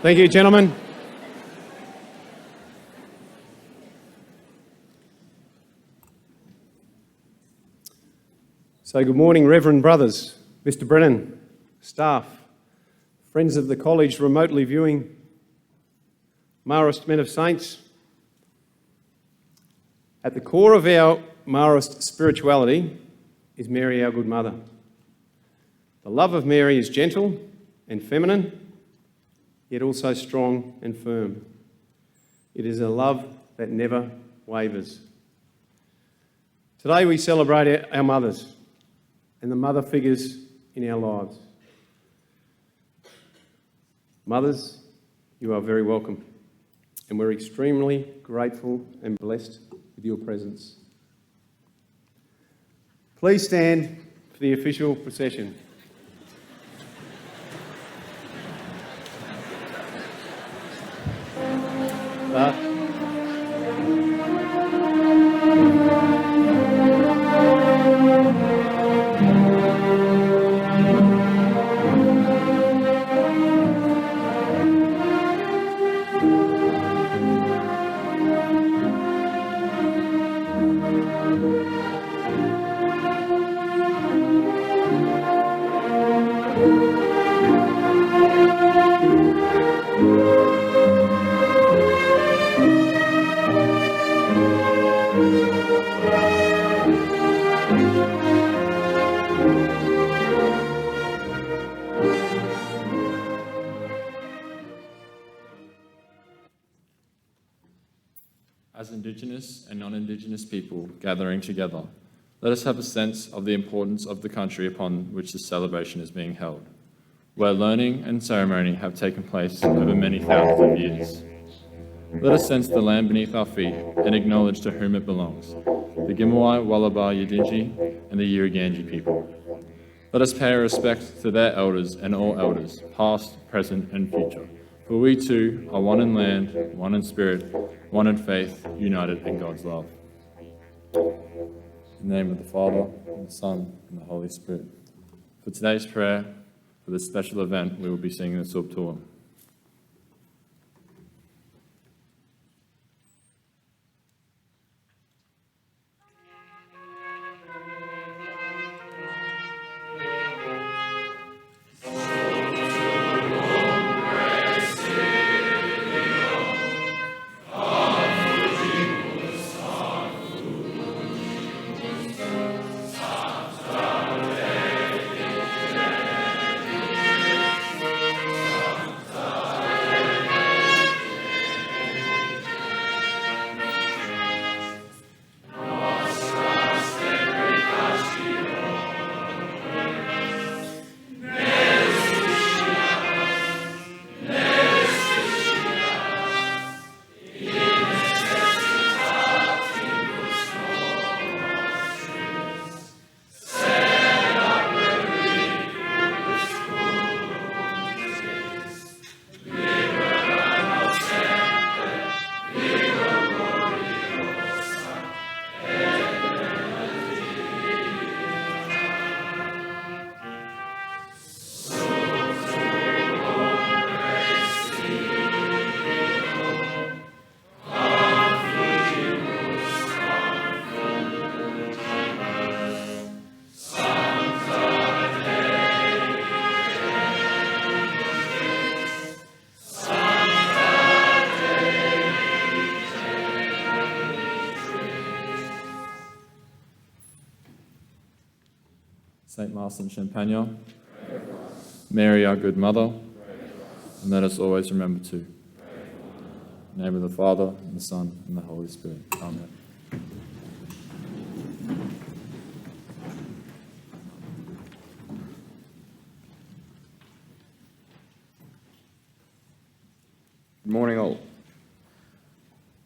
Thank you, gentlemen. So good morning, Reverend Brothers, Mr. Brennan, staff, friends of the college remotely viewing, Marist men of saints. At the core of our Marist spirituality is Mary, our good mother. The love of Mary is gentle and feminine, yet also strong and firm. It is a love that never wavers. Today we celebrate our mothers and the mother figures in our lives. Mothers, you are very welcome, and we're extremely grateful and blessed with your presence. Please stand for the official procession. As Indigenous and non-Indigenous people gathering together, let us have a sense of the importance of the country upon which this celebration is being held, where learning and ceremony have taken place over many thousands of years. Let us sense the land beneath our feet and acknowledge to whom it belongs, the Gimawai, Wallabar, Yidinji, and the Yirraganji people. Let us pay our respect to their elders and all elders, past, present, and future. For we too are one in land, one in spirit, one in faith, united in God's love. In the name of the Father, and the Son, and the Holy Spirit. For today's prayer, for this special event, we will be singing the Sub Tuam. Saint Martin Champagne, Mary, our good mother, and let us always remember to. In the name of the Father, and the Son, and the Holy Spirit. Amen. Good morning all.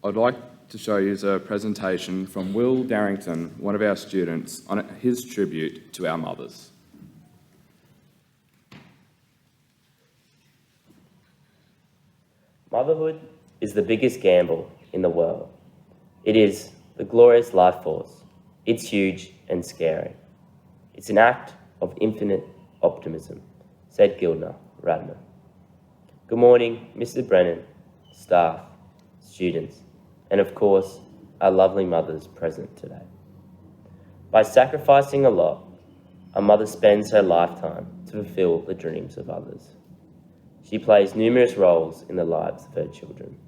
I'd like to show you a presentation from Will Darrington, one of our students, on his tribute to our mothers. Motherhood is the biggest gamble in the world. It is the glorious life force. It's huge and scary. It's an act of infinite optimism, said Gildner Radman. Good morning, Mr. Brennan, staff, students, and of course, our lovely mothers present today. By sacrificing a lot, a mother spends her lifetime to fulfill the dreams of others. She plays numerous roles in the lives of her children.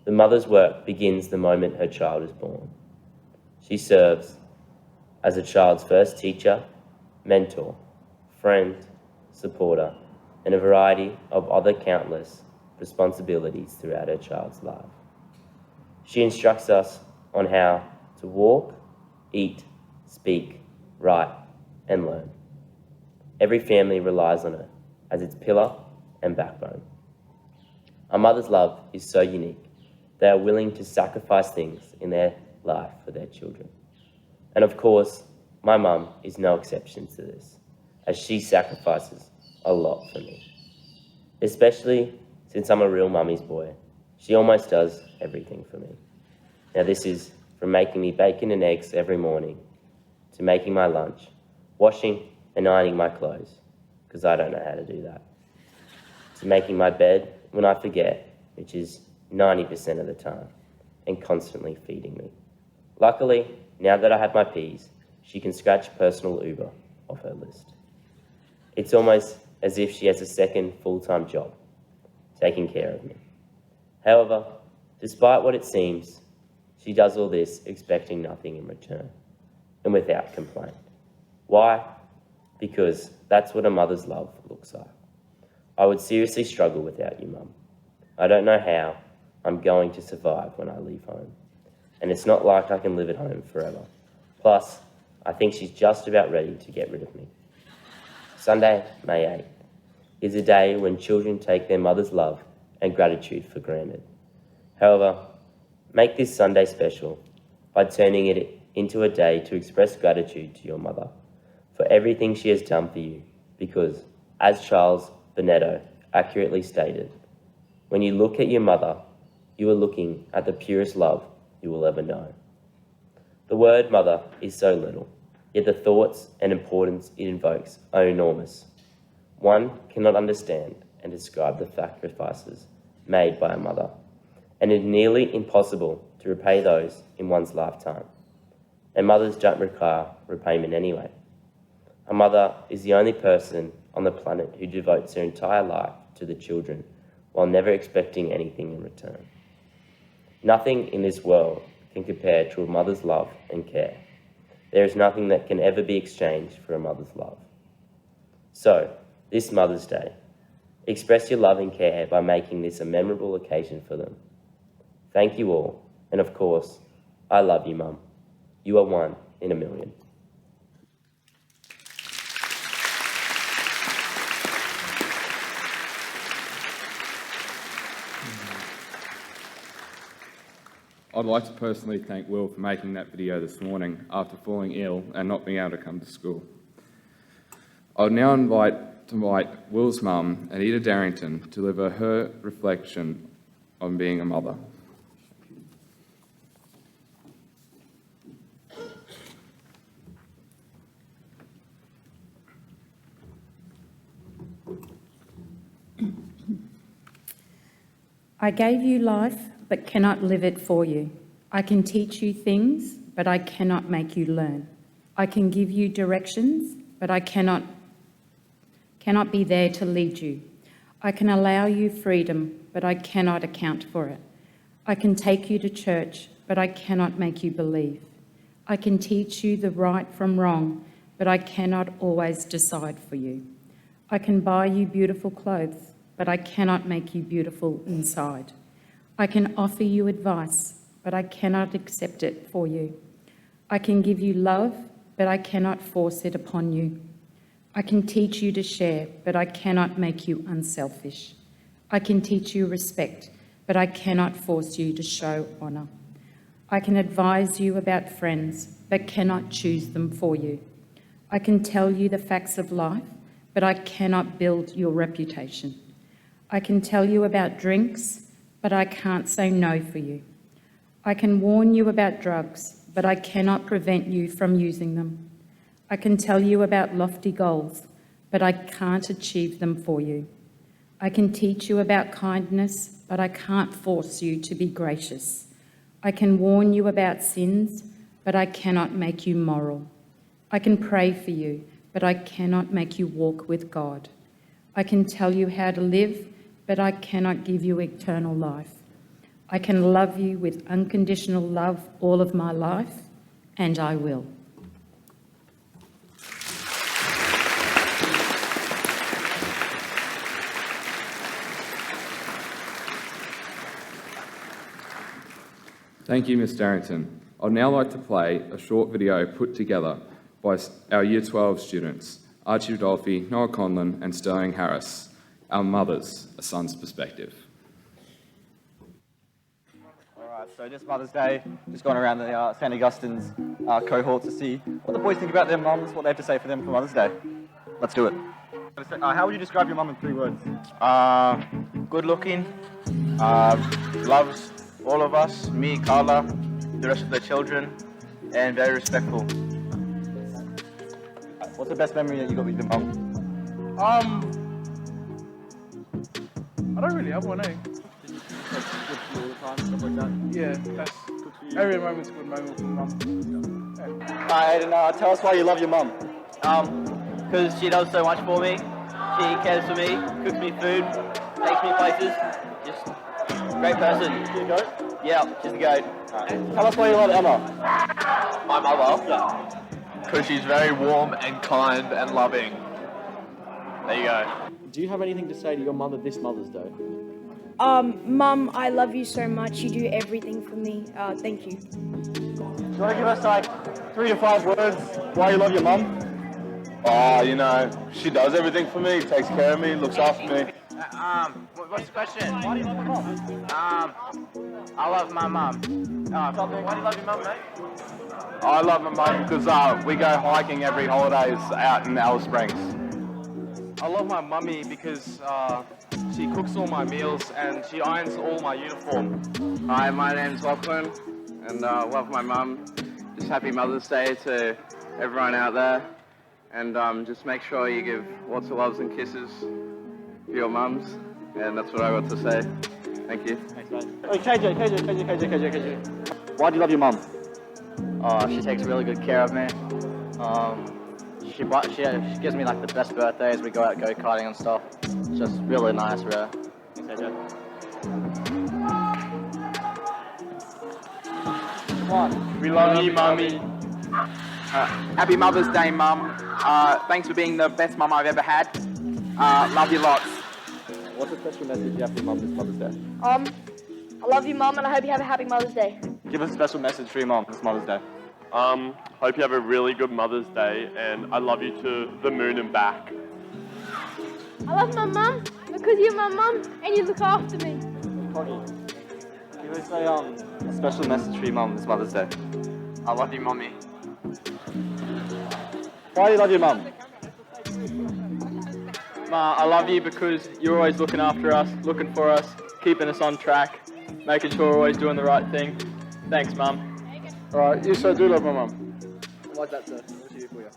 The mother's work begins the moment her child is born. She serves as a child's first teacher, mentor, friend, supporter, and a variety of other countless responsibilities throughout her child's life. She instructs us on how to walk, eat, speak, write, and learn. Every family relies on her as its pillar and backbone. A mother's love is so unique. They are willing to sacrifice things in their life for their children. And of course, my mum is no exception to this, as she sacrifices a lot for me. Especially since I'm a real mummy's boy, she almost does everything for me. Now this is from making me bacon and eggs every morning, to making my lunch, washing and ironing my clothes, because I don't know how to do that, to making my bed when I forget, which is 90% of the time, and constantly feeding me. Luckily, now that I have my P's, she can scratch personal Uber off her list. It's almost as if she has a second full-time job, taking care of me. However, despite what it seems, she does all this expecting nothing in return, and without complaint. Why? Because that's what a mother's love looks like. I would seriously struggle without you, Mum. I don't know how I'm going to survive when I leave home. And it's not like I can live at home forever. Plus, I think she's just about ready to get rid of me. Sunday, May 8th, is a day when children take their mother's love and gratitude for granted. However, make this Sunday special by turning it into a day to express gratitude to your mother for everything she has done for you, because, as Charles Bonetto accurately stated, when you look at your mother, you are looking at the purest love you will ever know. The word mother is so little, yet the thoughts and importance it invokes are enormous. One cannot understand and describe the sacrifices made by a mother, and it is nearly impossible to repay those in one's lifetime. And mothers don't require repayment anyway. A mother is the only person on the planet who devotes her entire life to the children while never expecting anything in return. Nothing in this world can compare to a mother's love and care. There is nothing that can ever be exchanged for a mother's love. So, this Mother's Day, express your love and care by making this a memorable occasion for them. Thank you all, and of course, I love you, Mum. You are one in a million. I'd like to personally thank Will for making that video this morning after falling ill and not being able to come to school. I would now invite Will's mum, Anita Darrington, to deliver her reflection on being a mother. I gave you life, but cannot live it for you. I can teach you things, but I cannot make you learn. I can give you directions, but I cannot be there to lead you. I can allow you freedom, but I cannot account for it. I can take you to church, but I cannot make you believe. I can teach you the right from wrong, but I cannot always decide for you. I can buy you beautiful clothes, but I cannot make you beautiful inside. I can offer you advice, but I cannot accept it for you. I can give you love, but I cannot force it upon you. I can teach you to share, but I cannot make you unselfish. I can teach you respect, but I cannot force you to show honour. I can advise you about friends, but cannot choose them for you. I can tell you the facts of life, but I cannot build your reputation. I can tell you about drinks, but I can't say no for you. I can warn you about drugs, but I cannot prevent you from using them. I can tell you about lofty goals, but I can't achieve them for you. I can teach you about kindness, but I can't force you to be gracious. I can warn you about sins, but I cannot make you moral. I can pray for you, but I cannot make you walk with God. I can tell you how to live, but I cannot give you eternal life. I can love you with unconditional love all of my life, and I will. Thank you, Ms. Darrington. I'd now like to play a short video put together by our Year 12 students, Archie Rodolphe, Noah Conlon and Sterling Harris, our mothers, a son's perspective. Alright, so this Mother's Day, just gone around the St. Augustine's cohort to see what the boys think about their mums, what they have to say for them for Mother's Day. Let's do it. How would you describe your mum in 3 words? Good looking, loves all of us, me, Carla, the rest of the children, and very respectful. What's the best memory that you got with your mum? I don't really have one, eh? Good for you all the time, stuff like that. Yeah, that's every moment's a good moment with my mum. Alright, Aiden, tell us why you love your mum. Because she does so much for me. She cares for me, cooks me food, takes me places. Just great person. Here you go. Yeah, she's the goat. Tell us why you love Emma. My mother. Yeah. Because she's very warm and kind and loving. There you go. Do you have anything to say to your mother this Mother's Day? Mum, I love you so much. You do everything for me. Thank you. Do you want to give us like 3 to 5 words why you love your mum? You know, she does everything for me, takes care of me, looks after me. What's the question? Why do you love your mum? I love my mum. Why do you love your mum, mate? I love my mum because we go hiking every holidays out in Alice Springs. I love my mummy because she cooks all my meals and she irons all my uniform. Hi, my name's Lachlan, and I love my mum. Just happy Mother's Day to everyone out there. And just make sure you give lots of loves and kisses to your mums. And that's what I got to say. Thank you. Thanks, mate. Oh, KJ. Why do you love your mum? She takes really good care of me. She gives me like the best birthdays. We go out go-karting and stuff. It's just really nice, really. Thanks, KJ. Come on. We love you, mummy. Happy Mother's Day, Mum. Thanks for being the best mum I've ever had. Love you lots. What's a special message you have for your mum this Mother's Day? I love you, Mum, and I hope you have a happy Mother's Day. Give us a special message for your mum this Mother's Day. Hope you have a really good Mother's Day, and I love you to the moon and back. I love my mum because you're my mum and you look after me. Connie, give us a special message for your mum this Mother's Day. I love you, Mummy. Why do you love your mum? Ma, I love you because you're always looking after us, looking for us, keeping us on track, making sure we're always doing the right thing. Thanks, Mum. Alright, yes, I do love my mum. Why's that, sir? What's she do for you?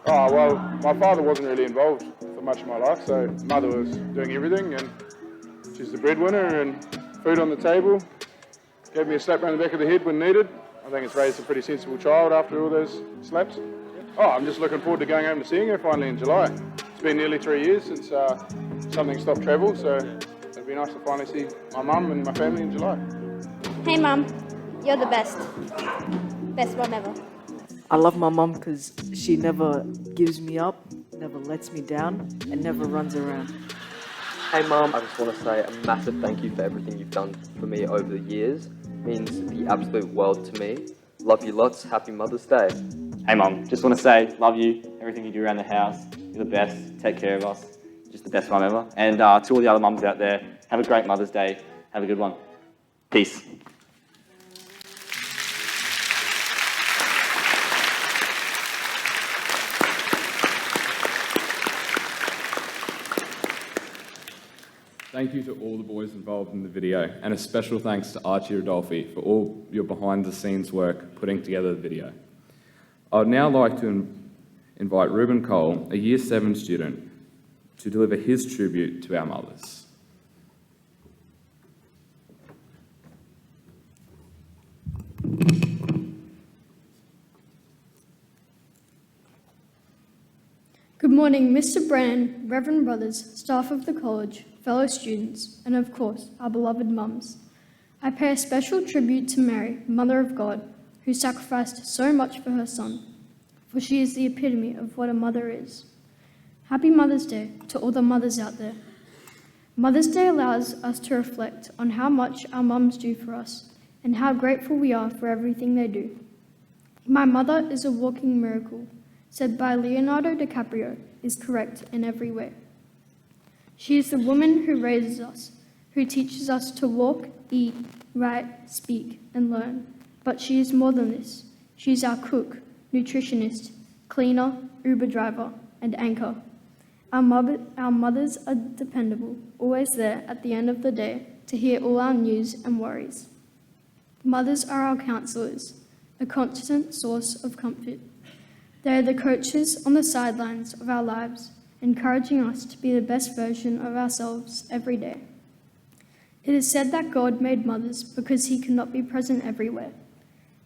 Oh, well, my father wasn't really involved for much of my life, so mother was doing everything, and she's the breadwinner and food on the table. Gave me a slap around the back of the head when needed. I think it's raised a pretty sensible child after all those slaps. Oh, I'm just looking forward to going home to seeing her finally in July. It's been nearly 3 years since something stopped travel, so it'd be nice to finally see my mum and my family in July. Hey, Mum, you're the best. Best mum ever. I love my mum because she never gives me up, never lets me down, and never runs around. Hey Mum, I just want to say a massive thank you for everything you've done for me over the years. It means the absolute world to me. Love you lots. Happy Mother's Day. Hey Mum, just want to say, love you, everything you do around the house. You're the best, take care of us. Just the best mum ever. And to all the other mums out there, have a great Mother's Day. Have a good one. Peace. Thank you to all the boys involved in the video, and a special thanks to Archie Rodolphe for all your behind-the-scenes work putting together the video. I would now like to invite Ruben Cole, a Year 7 student, to deliver his tribute to our mothers. Good morning, Mr. Brennan, Reverend Brothers, staff of the college, fellow students, and of course, our beloved mums. I pay a special tribute to Mary, Mother of God, who sacrificed so much for her son, for she is the epitome of what a mother is. Happy Mother's Day to all the mothers out there. Mother's Day allows us to reflect on how much our mums do for us and how grateful we are for everything they do. My mother is a walking miracle, said by Leonardo DiCaprio, is correct in every way. She is the woman who raises us, who teaches us to walk, eat, write, speak, and learn. But she is more than this. She is our cook, nutritionist, cleaner, Uber driver, and anchor. Our mothers are dependable, always there at the end of the day to hear all our news and worries. Mothers are our counselors, a constant source of comfort. They are the coaches on the sidelines of our lives, encouraging us to be the best version of ourselves every day. It is said that God made mothers because he could not be present everywhere.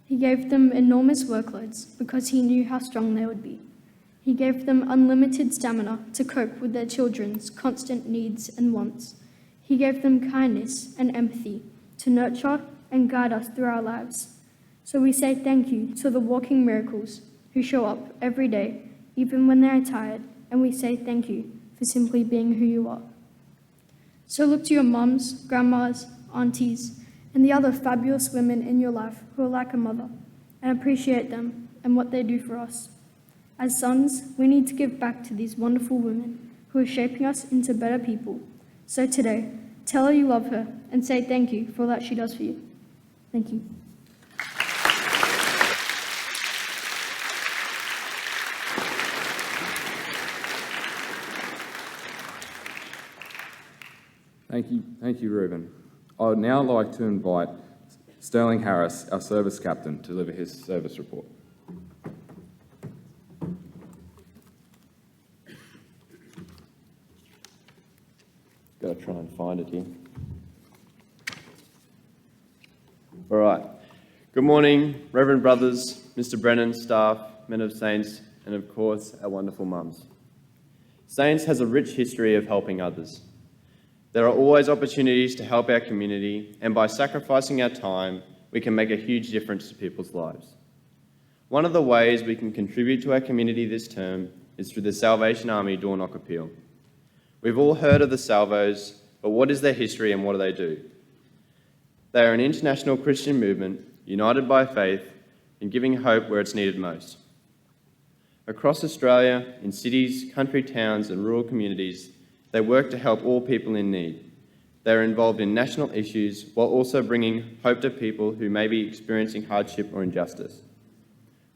He gave them enormous workloads because he knew how strong they would be. He gave them unlimited stamina to cope with their children's constant needs and wants. He gave them kindness and empathy to nurture and guide us through our lives. So we say thank you to the walking miracles who show up every day, even when they are tired, and we say thank you for simply being who you are. So look to your mums, grandmas, aunties, and the other fabulous women in your life who are like a mother, and appreciate them and what they do for us. As sons, we need to give back to these wonderful women who are shaping us into better people. So today, tell her you love her and say thank you for all that she does for you. Thank you. Thank you, Reuben. I would now like to invite Sterling Harris, our service captain, to deliver his service report. Got to try and find it here. All right. Good morning, Reverend Brothers, Mr. Brennan, staff, men of Saints, and of course, our wonderful mums. Saints has a rich history of helping others. There are always opportunities to help our community, and by sacrificing our time, we can make a huge difference to people's lives. One of the ways we can contribute to our community this term is through the Salvation Army Door Knock Appeal. We've all heard of the Salvos, but what is their history and what do they do? They are an international Christian movement, united by faith, and giving hope where it's needed most. Across Australia, in cities, country towns, and rural communities, they work to help all people in need. They are involved in national issues while also bringing hope to people who may be experiencing hardship or injustice.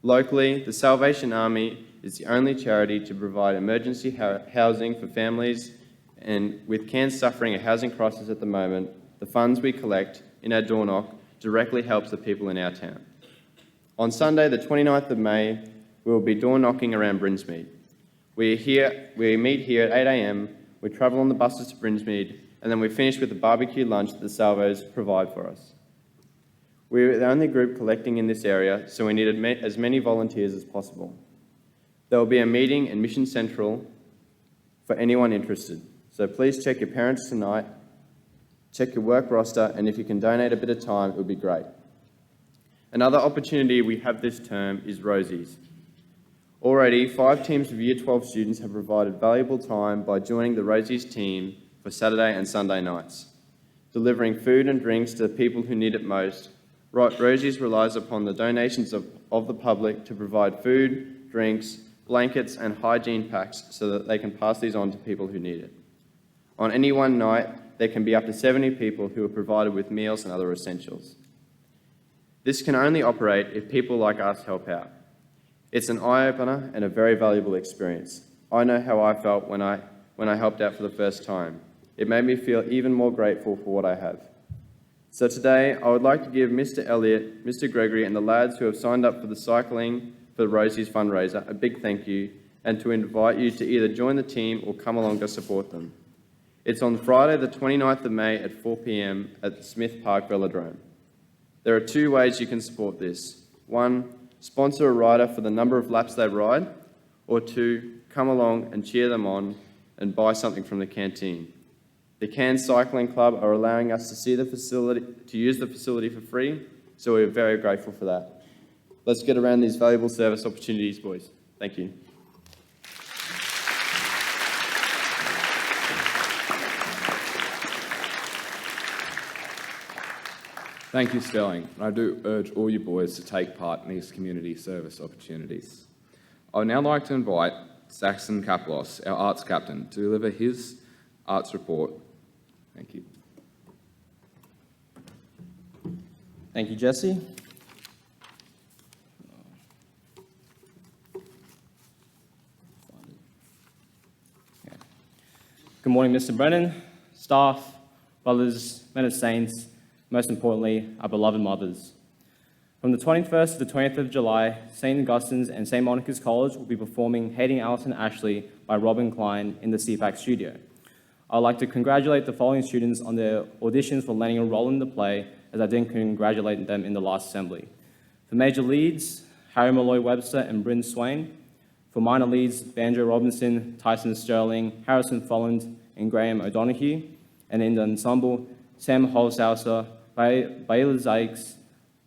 Locally, the Salvation Army is the only charity to provide emergency housing for families, and with Cairns suffering a housing crisis at the moment, the funds we collect in our door knock directly helps the people in our town. On Sunday, the 29th of May, we will be door knocking around Brinsmead. We meet here at 8 a.m, we travel on the buses to Brinsmead, and then we finish with the barbecue lunch that the Salvos provide for us. We're the only group collecting in this area, so we need as many volunteers as possible. There will be a meeting in Mission Central for anyone interested, so please check your parents tonight, check your work roster, and if you can donate a bit of time, it would be great. Another opportunity we have this term is Rosie's. Already, 5 teams of Year 12 students have provided valuable time by joining the Rosie's team for Saturday and Sunday nights. Delivering food and drinks to the people who need it most, Rosie's relies upon the donations of the public to provide food, drinks, blankets and hygiene packs so that they can pass these on to people who need it. On any one night, there can be up to 70 people who are provided with meals and other essentials. This can only operate if people like us help out. It's an eye-opener and a very valuable experience. I know how I felt when I helped out for the first time. It made me feel even more grateful for what I have. So today, I would like to give Mr. Elliott, Mr. Gregory and the lads who have signed up for the Cycling for Rosie's fundraiser a big thank you, and to invite you to either join the team or come along to support them. It's on Friday the 29th of May at 4 p.m. at the Smith Park Velodrome. There are 2 ways you can support this. 1, sponsor a rider for the number of laps they ride, or two, come along and cheer them on and buy something from the canteen. The Cairns Cycling Club are allowing us to use the facility for free, so we're very grateful for that. Let's get around these valuable service opportunities, boys. Thank you. Thank you, Sterling. And I do urge all you boys to take part in these community service opportunities. I would now like to invite Saxon Kapelos, our arts captain, to deliver his arts report. Thank you. Thank you, Jesse. Good morning, Mr. Brennan, staff, brothers, men of saints, most importantly, our beloved mothers. From the 21st to the 20th of July, St. Augustine's and St. Monica's College will be performing Hating Alison Ashley by Robin Klein in the CPAC studio. I'd like to congratulate the following students on their auditions for landing a role in the play, as I didn't congratulate them in the last assembly. For major leads, Harry Malloy Webster and Bryn Swain. For minor leads, Banjo Robinson, Tyson Sterling, Harrison Folland, and Graham O'Donoghue. And in the ensemble, Sam Holzhauser, Baylor Zykes,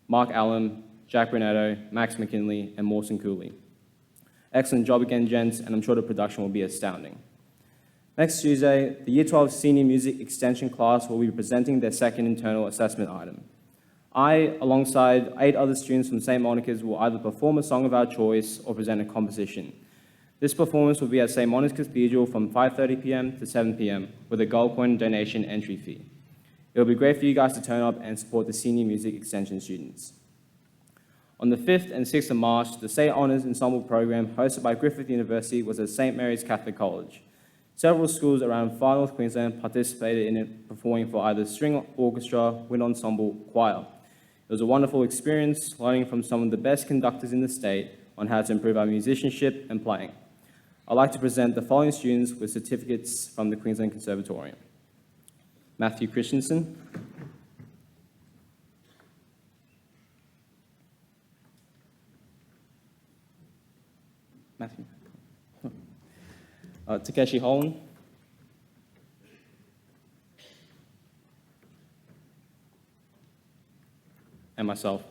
Mark Allen, Jack Brunetto, Max McKinley, and Mawson Cooley. Excellent job again, gents, and I'm sure the production will be astounding. Next Tuesday, the Year 12 Senior Music Extension class will be presenting their second internal assessment item. I, alongside 8 other students from St. Monica's, will either perform a song of our choice or present a composition. This performance will be at St. Monica's Cathedral from 5:30 p.m. to 7 p.m. with a gold coin donation entry fee. It will be great for you guys to turn up and support the Senior Music Extension students. On the 5th and 6th of March, the State Honours Ensemble program hosted by Griffith University was at St. Mary's Catholic College. Several schools around far north Queensland participated in it, performing for either string orchestra, wind ensemble, choir. It was a wonderful experience, learning from some of the best conductors in the state on how to improve our musicianship and playing. I'd like to present the following students with certificates from the Queensland Conservatorium. Matthew Christensen. Matthew. Takeshi Holland. And myself.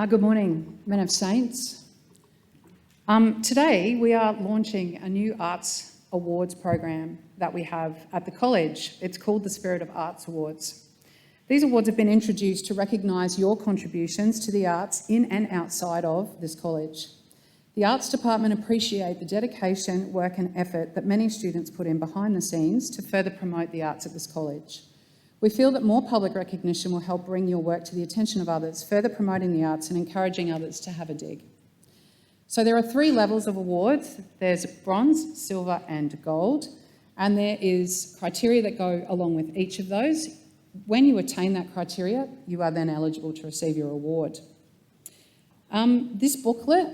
Good morning, men of saints. Today we are launching a new Arts Awards program that we have at the college. It's called the Spirit of Arts Awards. These awards have been introduced to recognise your contributions to the arts in and outside of this college. The Arts Department appreciate the dedication, work and effort that many students put in behind the scenes to further promote the arts at this college. We feel that more public recognition will help bring your work to the attention of others, further promoting the arts and encouraging others to have a dig. So there are 3 levels of awards. There's bronze, silver and gold, and there is criteria that go along with each of those. When you attain that criteria, you are then eligible to receive your award. This booklet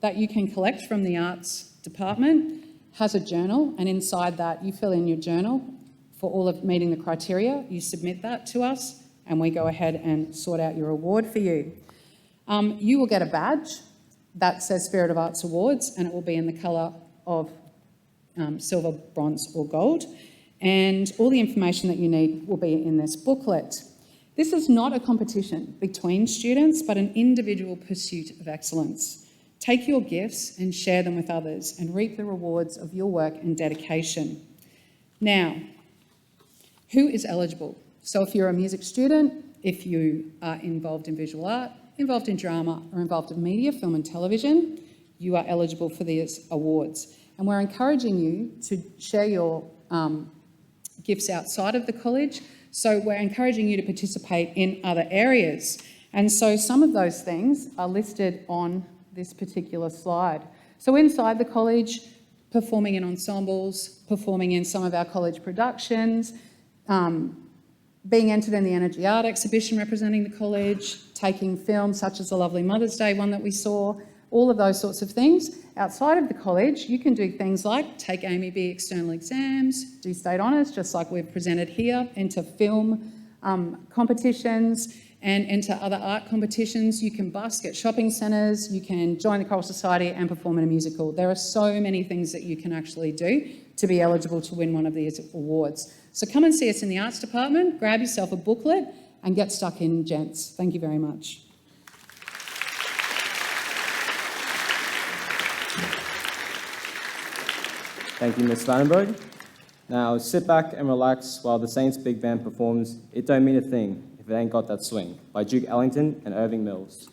that you can collect from the Arts Department has a journal, and inside that you fill in your journal for all of meeting the criteria. You submit that to us and we go ahead and sort out your award for you. You will get a badge that says Spirit of Arts Awards, and it will be in the colour of silver, bronze or gold. And all the information that you need will be in this booklet. This is not a competition between students, but an individual pursuit of excellence. Take your gifts and share them with others and reap the rewards of your work and dedication. Now, who is eligible? So if you're a music student, if you are involved in visual art, involved in drama, or involved in media, film and television, you are eligible for these awards. And we're encouraging you to share your gifts outside of the college. So we're encouraging you to participate in other areas. And so some of those things are listed on this particular slide. So inside the college, performing in ensembles, performing in some of our college productions, being entered in the Energy Art exhibition representing the college, taking films such as the lovely Mother's Day one that we saw, all of those sorts of things. Outside of the college, you can do things like take Amy B external exams, do state honours, just like we've presented here, enter film competitions and enter other art competitions. You can busk at shopping centres, you can join the Choral Society and perform in a musical. There are so many things that you can actually do to be eligible to win one of these awards. So come and see us in the arts department, grab yourself a booklet and get stuck in, gents. Thank you very much. Thank you, Ms. Vandenberg. Now sit back and relax while the Saints Big Band performs It Don't Mean a Thing If It Ain't Got That Swing by Duke Ellington and Irving Mills.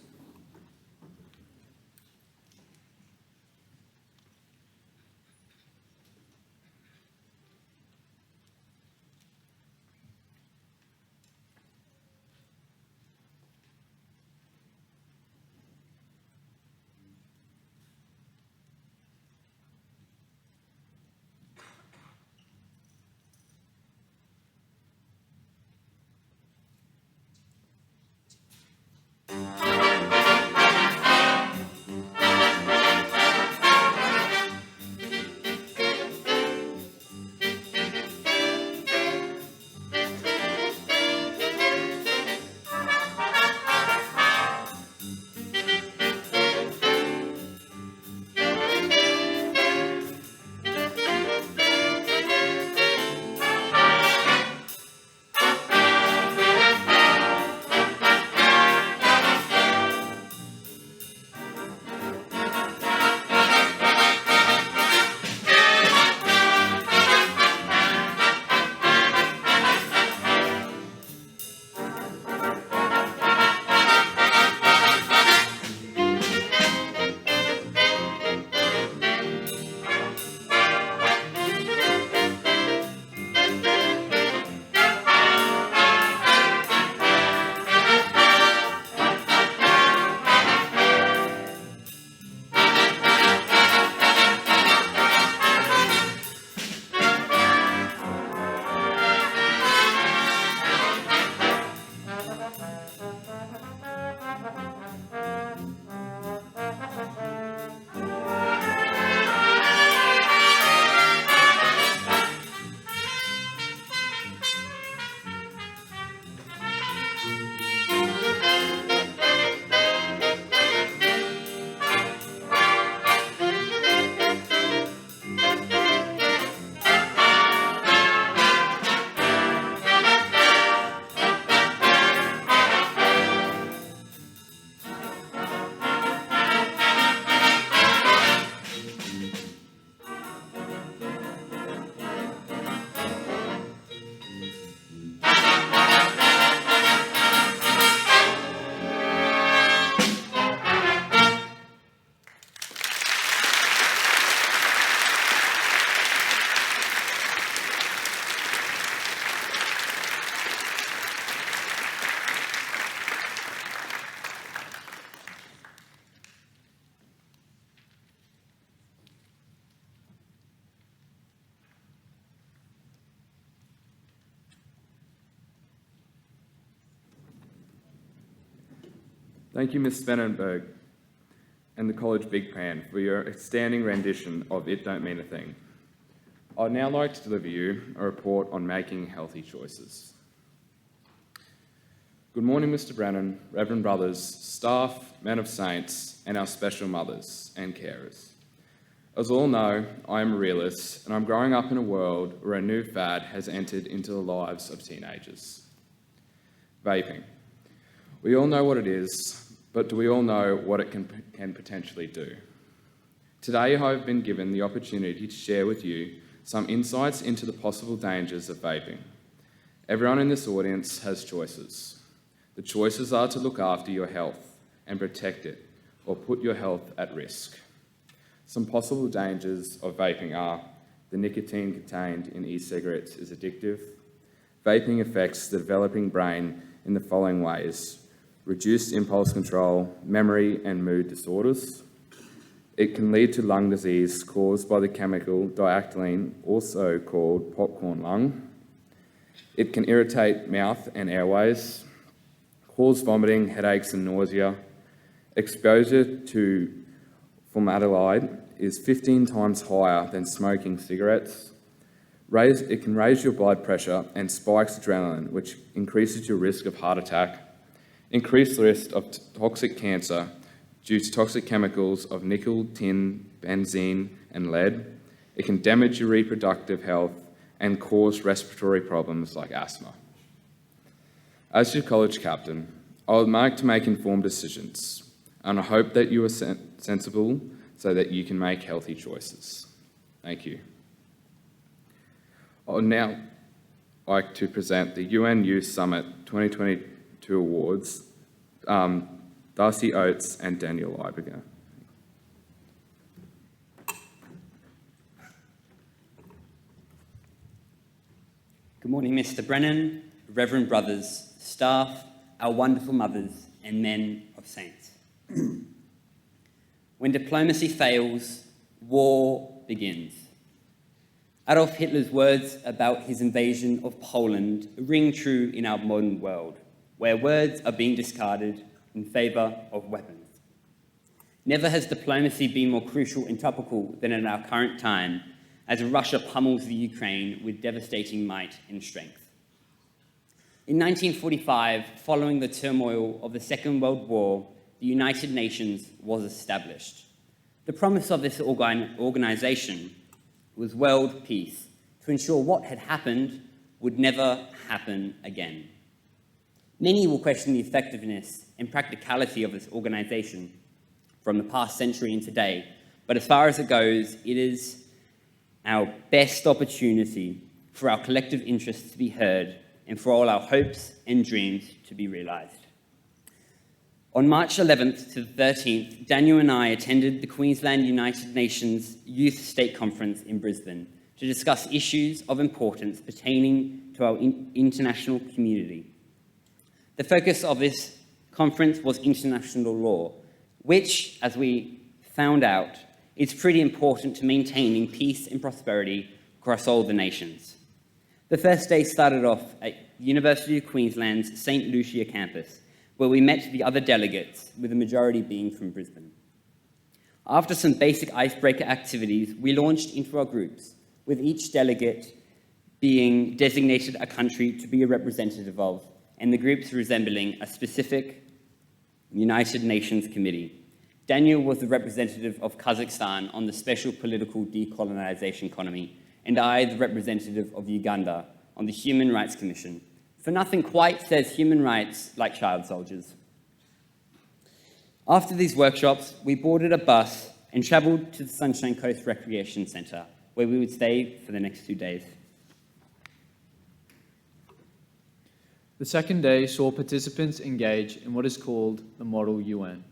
Thank you, Ms. Vandenberg and the College Big Band for your outstanding rendition of It Don't Mean a Thing. I'd now like to deliver you a report on making healthy choices. Good morning, Mr. Brennan, Reverend Brothers, staff, men of saints, and our special mothers and carers. As all know, I am a realist, and I'm growing up in a world where a new fad has entered into the lives of teenagers. Vaping. We all know what it is, but do we all know what it can potentially do? Today, I have been given the opportunity to share with you some insights into the possible dangers of vaping. Everyone in this audience has choices. The choices are to look after your health and protect it, or put your health at risk. Some possible dangers of vaping are the nicotine contained in e-cigarettes is addictive. Vaping affects the developing brain in the following ways: reduced impulse control, memory and mood disorders. It can lead to lung disease caused by the chemical diactyleen, also called popcorn lung. It can irritate mouth and airways, cause vomiting, headaches and nausea. Exposure to formaldehyde is 15 times higher than smoking cigarettes. It can raise your blood pressure and spikes adrenaline, which increases your risk of heart attack, increased risk of toxic cancer due to toxic chemicals of nickel, tin, benzene and lead. It can damage your reproductive health and cause respiratory problems like asthma. As your college captain, I would like to make informed decisions, and I hope that you are sensible so that you can make healthy choices. Thank you. I would now like to present the UN Youth Summit 2022 awards, Darcy Oates and Daniel Iberger. Good morning, Mr. Brennan, Reverend brothers, staff, our wonderful mothers and men of saints. When diplomacy fails, war begins. Adolf Hitler's words about his invasion of Poland ring true in our modern world, where words are being discarded in favour of weapons. Never has diplomacy been more crucial and topical than in our current time, as Russia pummels the Ukraine with devastating might and strength. In 1945, following the turmoil of the Second World War, the United Nations was established. The promise of this organisation was world peace, to ensure what had happened would never happen again. Many will question the effectiveness and practicality of this organisation from the past century and today, but as far as it goes, it is our best opportunity for our collective interests to be heard and for all our hopes and dreams to be realised. On March 11th to the 13th, Daniel and I attended the Queensland United Nations Youth State Conference in Brisbane to discuss issues of importance pertaining to our international community. The focus of this conference was international law, which, as we found out, is pretty important to maintaining peace and prosperity across all the nations. The first day started off at University of Queensland's St. Lucia campus, where we met the other delegates, with the majority being from Brisbane. After some basic icebreaker activities, we launched into our groups, with each delegate being designated a country to be a representative of, and the groups resembling a specific United Nations committee. Daniel was the representative of Kazakhstan on the Special Political Decolonization Economy, and I the representative of Uganda on the Human Rights Commission. For nothing quite says human rights like child soldiers. After these workshops, we boarded a bus and travelled to the Sunshine Coast Recreation Centre, where we would stay for the next 2 days. The second day saw participants engage in what is called the Model UN.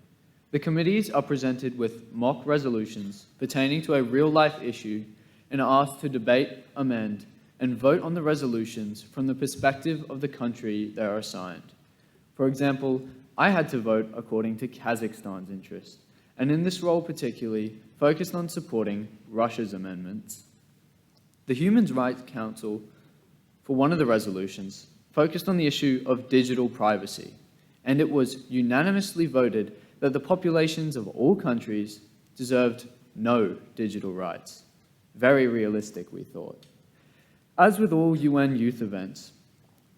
The committees are presented with mock resolutions pertaining to a real-life issue and are asked to debate, amend, and vote on the resolutions from the perspective of the country they are assigned. For example, I had to vote according to Kazakhstan's interest, and in this role particularly focused on supporting Russia's amendments. The Human Rights Council, for one of the resolutions, focused on the issue of digital privacy, and it was unanimously voted that the populations of all countries deserved no digital rights. Very realistic, we thought. As with all UN youth events,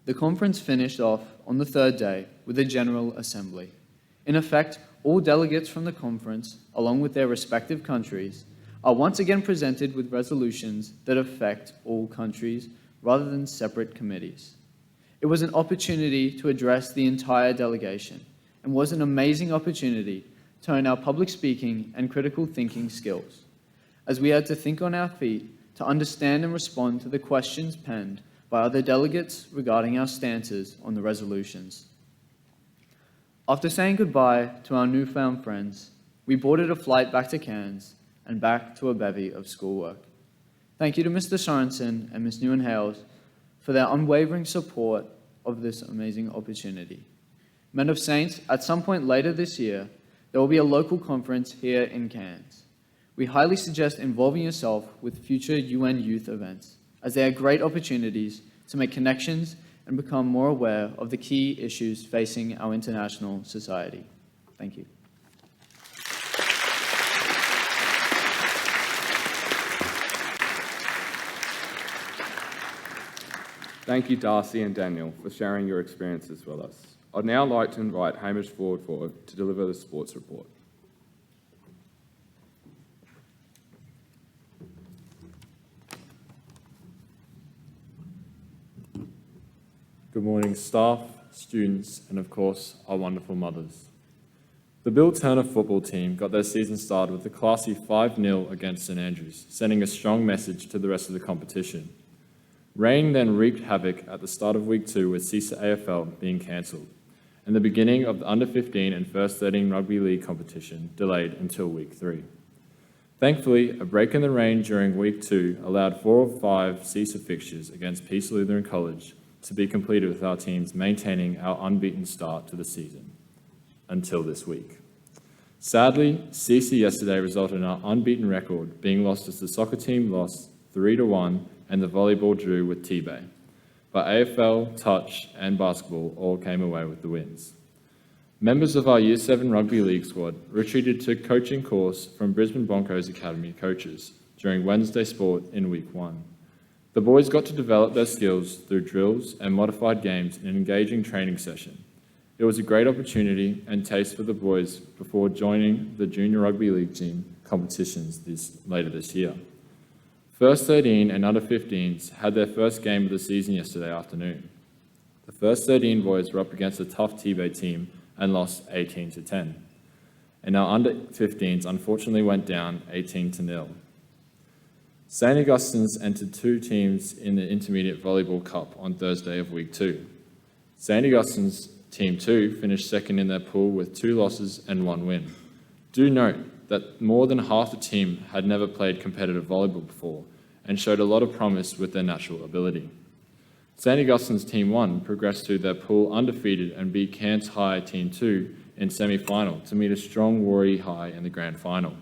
the conference finished off on the third day with a General Assembly. In effect, all delegates from the conference, along with their respective countries, are once again presented with resolutions that affect all countries rather than separate committees. It was an opportunity to address the entire delegation and was an amazing opportunity to hone our public speaking and critical thinking skills, as we had to think on our feet to understand and respond to the questions penned by other delegates regarding our stances on the resolutions. After saying goodbye to our newfound friends, we boarded a flight back to Cairns and back to a bevy of schoolwork. Thank you to Mr. Sorensen and Ms. Newen-Hales for their unwavering support of this amazing opportunity. Men of Saints, at some point later this year, there will be a local conference here in Cairns. We highly suggest involving yourself with future UN youth events, as they are great opportunities to make connections and become more aware of the key issues facing our international society. Thank you. Thank you, Darcy and Daniel, for sharing your experiences with us. I'd now like to invite Hamish forward to deliver the sports report. Good morning, staff, students, and of course, our wonderful mothers. The Bill Turner football team got their season started with a classy 5-0 against St Andrews, sending a strong message to the rest of the competition. Rain then wreaked havoc at the start of Week 2 with CISA AFL being cancelled, and the beginning of the Under-15 and First 13 Rugby League competition delayed until Week 3. Thankfully, a break in the rain during Week 2 allowed 4 of 5 CISA fixtures against Peace Lutheran College to be completed with our teams maintaining our unbeaten start to the season until this week. Sadly, CISA yesterday resulted in our unbeaten record being lost as the soccer team lost 3-1 and the volleyball drew with T-Bay. But AFL, touch and basketball all came away with the wins. Members of our Year 7 Rugby League squad retreated to a coaching course from Brisbane Broncos Academy coaches during Wednesday sport in Week 1. The boys got to develop their skills through drills and modified games in an engaging training session. It was a great opportunity and taste for the boys before joining the Junior Rugby League team competitions later this year. First 13 and Under 15s had their first game of the season yesterday afternoon. The First 13 boys were up against a tough T-Bay team and lost 18-10. And our Under 15s unfortunately went down 18-0. St Augustine's entered 2 teams in the Intermediate Volleyball Cup on Thursday of Week 2. St Augustine's Team 2 finished second in their pool with 2 losses and 1 win. Do note that more than half the team had never played competitive volleyball before and showed a lot of promise with their natural ability. St Augustine's Team 1 progressed through their pool undefeated and beat Cairns High Team 2 in semi-final to meet a strong Warri High in the grand final.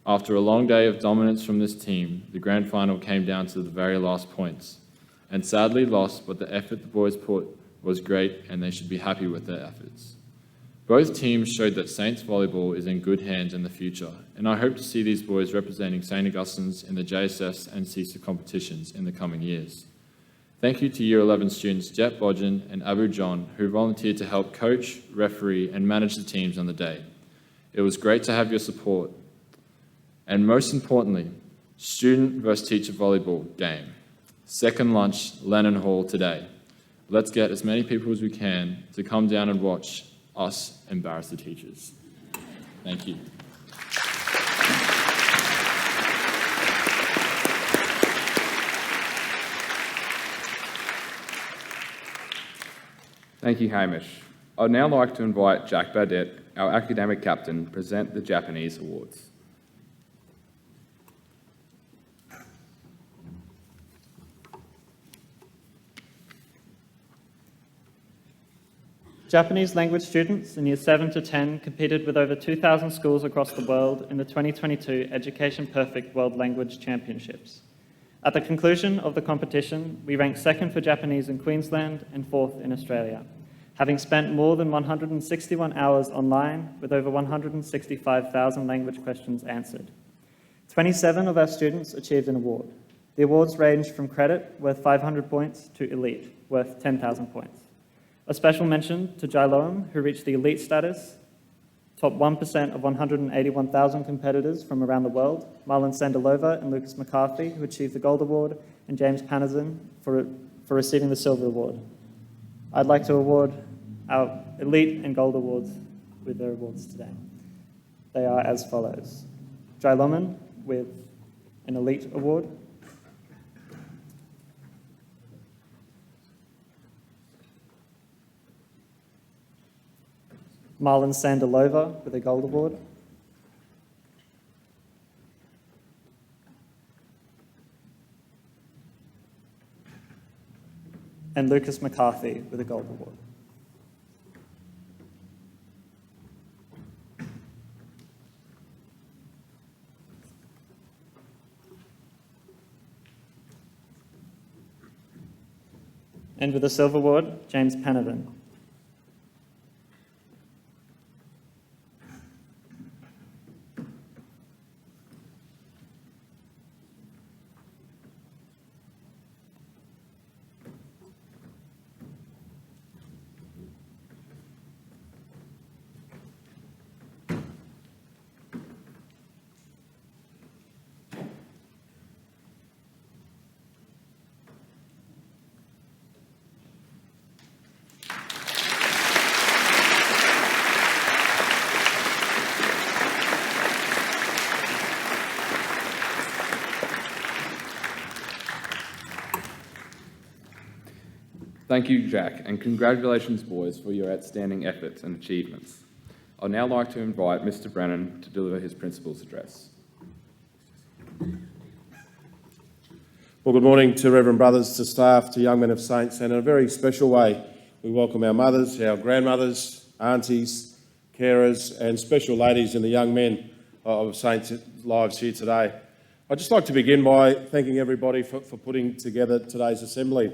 After a long day of dominance from this team, the grand final came down to the very last points, and sadly lost, but the effort the boys put was great and they should be happy with their efforts. Both teams showed that Saints volleyball is in good hands in the future, and I hope to see these boys representing St Augustine's in the JSS and CISA competitions in the coming years. Thank you to Year 11 students Jet Bodgen and Abu John, who volunteered to help coach, referee, and manage the teams on the day. It was great to have your support. And most importantly, student versus teacher volleyball game. Second lunch, Lennon Hall today. Let's get as many people as we can to come down and watch us embarrass the teachers. Thank you. Thank you, Hamish. I'd now like to invite Jack Burdett, our academic captain, present the Japanese awards. Japanese language students in Year 7 to 10 competed with over 2,000 schools across the world in the 2022 Education Perfect World Language Championships. At the conclusion of the competition, we ranked second for Japanese in Queensland and fourth in Australia, having spent more than 161 hours online with over 165,000 language questions answered. 27 of our students achieved an award. The awards ranged from credit, worth 500 points, to elite, worth 10,000 points. A special mention to Jailoam, who reached the elite status, top 1% of 181,000 competitors from around the world, Marlon Sandalova and Lucas McCarthy, who achieved the gold award, and James Panizin for receiving the silver award. I'd like to award our elite and gold awards with their awards today. They are as follows. Jailoman with an elite award. Marlon Sandalova with a gold award. And Lucas McCarthy with a gold award. And with the Silver Award, James Panavan. Thank you, Jack, and congratulations, boys, for your outstanding efforts and achievements. I'd now like to invite Mr. Brennan to deliver his principal's address. Well, good morning to Reverend Brothers, to staff, to young men of Saints, and in a very special way, we welcome our mothers, our grandmothers, aunties, carers, and special ladies and the young men of Saints' lives here today. I'd just like to begin by thanking everybody for putting together today's assembly.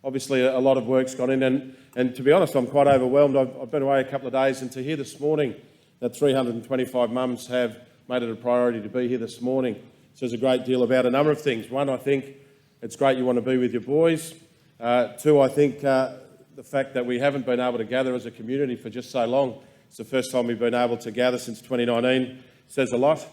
Obviously, a lot of work's gone in, and to be honest, I'm quite overwhelmed. I've been away a couple of days, and to hear this morning that 325 mums have made it a priority to be here this morning says a great deal about a number of things. One, I think it's great you want to be with your boys. Two, I think the fact that we haven't been able to gather as a community for just so long. It's the first time we've been able to gather since 2019. Says a lot.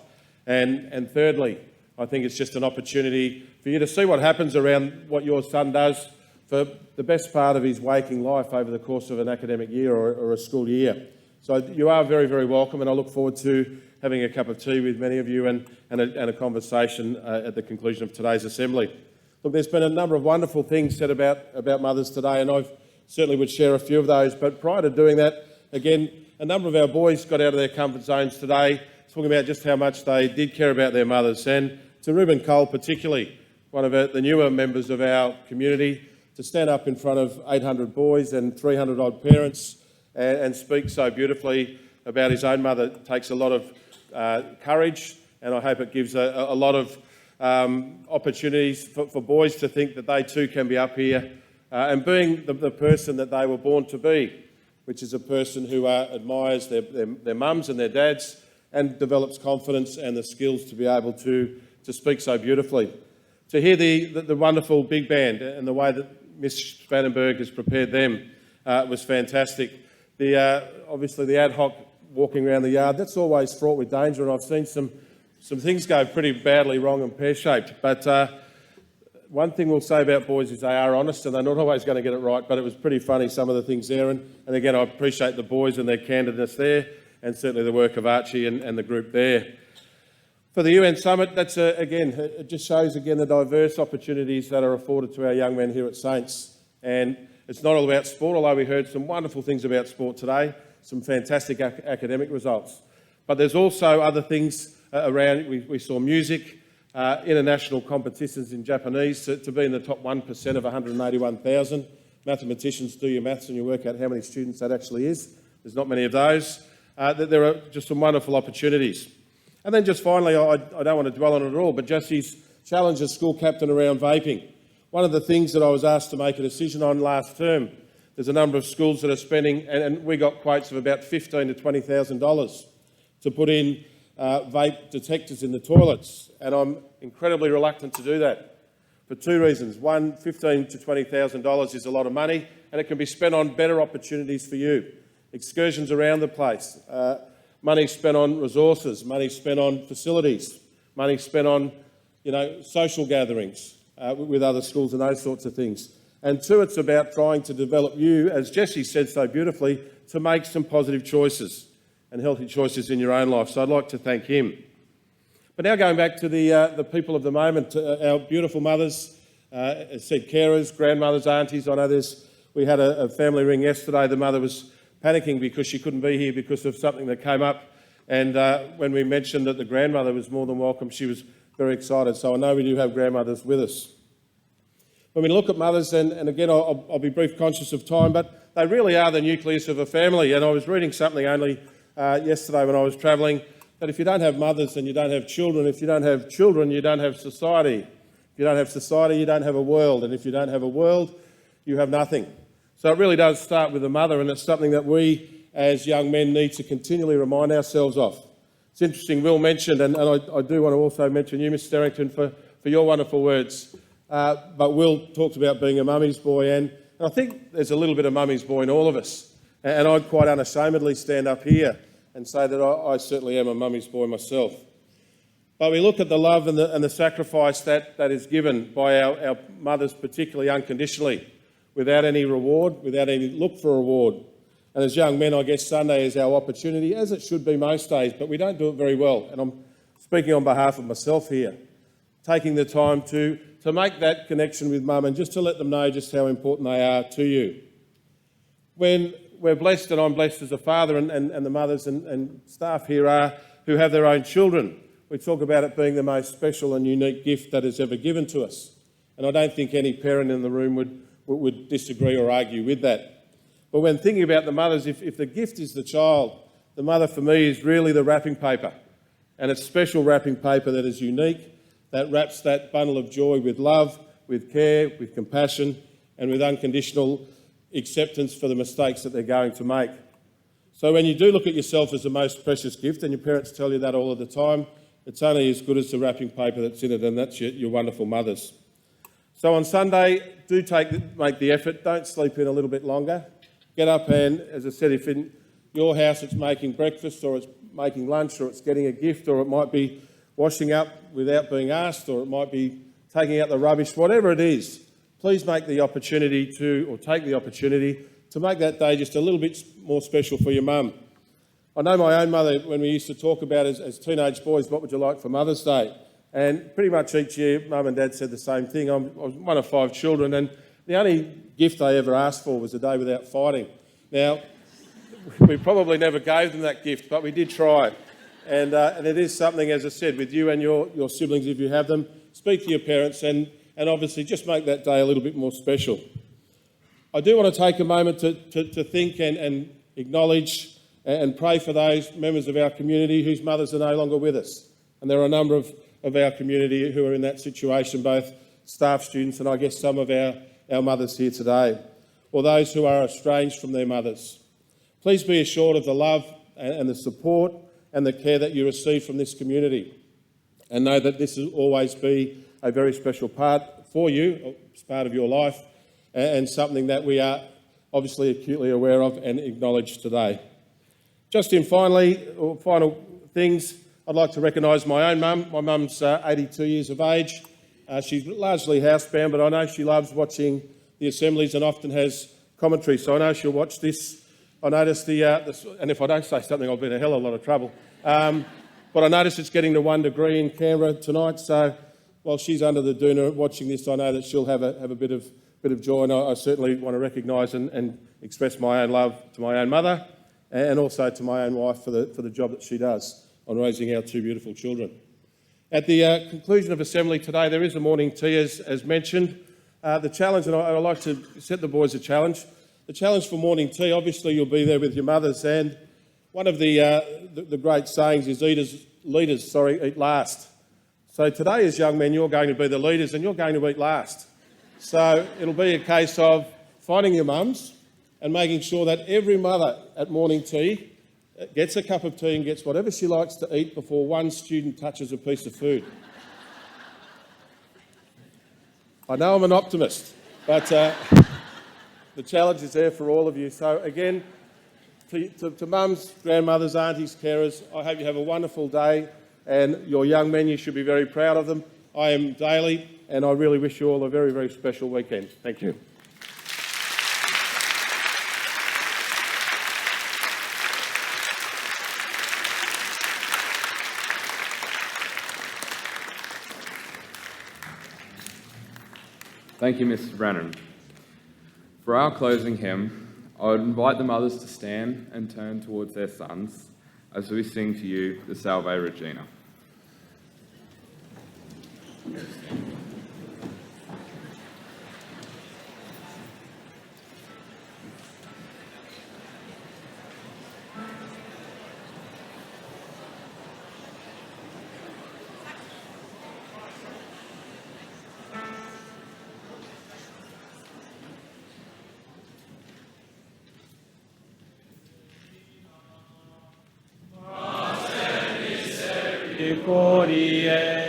And thirdly, I think it's just an opportunity for you to see what happens around what your son does for the best part of his waking life over the course of an academic year or a school year. So you are very, very welcome, and I look forward to having a cup of tea with many of you and a conversation at the conclusion of today's assembly. Look, there's been a number of wonderful things said about mothers today, and I certainly would share a few of those. But prior to doing that, again, a number of our boys got out of their comfort zones today, talking about just how much they did care about their mothers. And to Reuben Cole particularly, one of the newer members of our community, to stand up in front of 800 boys and 300 odd parents and speak so beautifully about his own mother takes a lot of courage, and I hope it gives a lot of opportunities for boys to think that they too can be up here and being the person that they were born to be, which is a person who admires their mums and their dads and develops confidence and the skills to be able to speak so beautifully. To hear the wonderful big band and the way that Miss Spanenberg has prepared them was fantastic. Obviously the ad hoc walking around the yard, that's always fraught with danger, and I've seen some things go pretty badly wrong and pear-shaped. But one thing we'll say about boys is they are honest, and they're not always going to get it right, but it was pretty funny, some of the things there. And again, I appreciate the boys and their candidness there, and certainly the work of Archie and the group there. For the UN Summit, that's again, it just shows again the diverse opportunities that are afforded to our young men here at Saints. And it's not all about sport, although we heard some wonderful things about sport today, some fantastic academic results. But there's also other things around. We saw music, international competitions in Japanese to be in the top 1% of 181,000. Mathematicians, do your maths and you work out how many students that actually is. There's not many of those. There are just some wonderful opportunities. And then just finally, I don't want to dwell on it at all, but Jesse's challenge as school captain around vaping. One of the things that I was asked to make a decision on last term, there's a number of schools that are spending, and we got quotes of about $15,000 to $20,000 to put in vape detectors in the toilets. And I'm incredibly reluctant to do that for two reasons. One, $15,000 to $20,000 is a lot of money, and it can be spent on better opportunities for you. Excursions around the place. Money spent on resources, money spent on facilities, money spent on, social gatherings with other schools and those sorts of things. And two, it's about trying to develop you, as Jesse said so beautifully, to make some positive choices and healthy choices in your own life. So I'd like to thank him. But now going back to the people of the moment, our beautiful mothers, as said, carers, grandmothers, aunties. I know we had a family ring yesterday. The mother was panicking because she couldn't be here because of something that came up. And when we mentioned that the grandmother was more than welcome, she was very excited. So I know we do have grandmothers with us. When we look at mothers, and again, I'll be brief, conscious of time, but they really are the nucleus of a family. And I was reading something only yesterday when I was travelling, that if you don't have mothers, then you don't have children. If you don't have children, you don't have society. If you don't have society, you don't have a world. And if you don't have a world, you have nothing. So it really does start with the mother, and it's something that we as young men need to continually remind ourselves of. It's interesting, Will mentioned, and I do want to also mention you, Miss Sterrington, for your wonderful words. But Will talked about being a mummy's boy, and I think there's a little bit of mummy's boy in all of us. And I'd quite unashamedly stand up here and say that I certainly am a mummy's boy myself. But we look at the love and the sacrifice that is given by our mothers, particularly unconditionally, without any reward, without any look for reward. And as young men, I guess Sunday is our opportunity, as it should be most days, but we don't do it very well. And I'm speaking on behalf of myself here, taking the time to make that connection with mum and just to let them know just how important they are to you. When we're blessed, and I'm blessed as a father, and the mothers and staff here are, who have their own children, we talk about it being the most special and unique gift that is ever given to us. And I don't think any parent in the room would disagree or argue with that. But when thinking about the mothers, if the gift is the child, the mother for me is really the wrapping paper. And it's special wrapping paper that is unique, that wraps that bundle of joy with love, with care, with compassion, and with unconditional acceptance for the mistakes that they're going to make. So when you do look at yourself as the most precious gift, and your parents tell you that all of the time, it's only as good as the wrapping paper that's in it, and that's your wonderful mothers. So on Sunday, do make the effort. Don't sleep in a little bit longer. Get up and, as I said, if in your house it's making breakfast, or it's making lunch, or it's getting a gift, or it might be washing up without being asked, or it might be taking out the rubbish, whatever it is, please take the opportunity to make that day just a little bit more special for your mum. I know my own mother, when we used to talk about as teenage boys, what would you like for Mother's Day? And pretty much each year, Mum and Dad said the same thing. I was one of 5 children, and the only gift they ever asked for was a day without fighting. Now, we probably never gave them that gift, but we did try. And it is something, as I said, with you and your siblings, if you have them, speak to your parents and obviously just make that day a little bit more special. I do want to take a moment to think and acknowledge and pray for those members of our community whose mothers are no longer with us. And there are a number of our community who are in that situation, both staff, students, and I guess some of our mothers here today, or those who are estranged from their mothers. Please be assured of the love and the support and the care that you receive from this community, and know that this will always be a very special part for you, it's part of your life, and something that we are obviously acutely aware of and acknowledge today. Just in final things, I'd like to recognise my own mum. My mum's 82 years of age. She's largely housebound, but I know she loves watching the assemblies and often has commentary, so I know she'll watch this. I noticed and if I don't say something, I'll be in a hell of a lot of trouble. But I noticed it's getting to 1 degree in Canberra tonight, so while she's under the doona watching this, I know that she'll have a bit of joy, and I certainly want to recognise and express my own love to my own mother, and also to my own wife for the job that she does on raising our 2 beautiful children. At the conclusion of Assembly today, there is a morning tea, as mentioned. The challenge, and I'd like to set the boys a challenge. The challenge for morning tea, obviously you'll be there with your mothers, and one of the great sayings is leaders eat last. So today as young men, you're going to be the leaders and you're going to eat last. So it'll be a case of finding your mums and making sure that every mother at morning tea gets a cup of tea and gets whatever she likes to eat before one student touches a piece of food. I know I'm an optimist, but the challenge is there for all of you. So again, to mums, grandmothers, aunties, carers, I hope you have a wonderful day, and your young men, you should be very proud of them. I am daily, and I really wish you all a very, very special weekend. Thank you. Thank you, Mrs. Brennan. For our closing hymn, I would invite the mothers to stand and turn towards their sons as we sing to you the Salve Regina. misericordiae.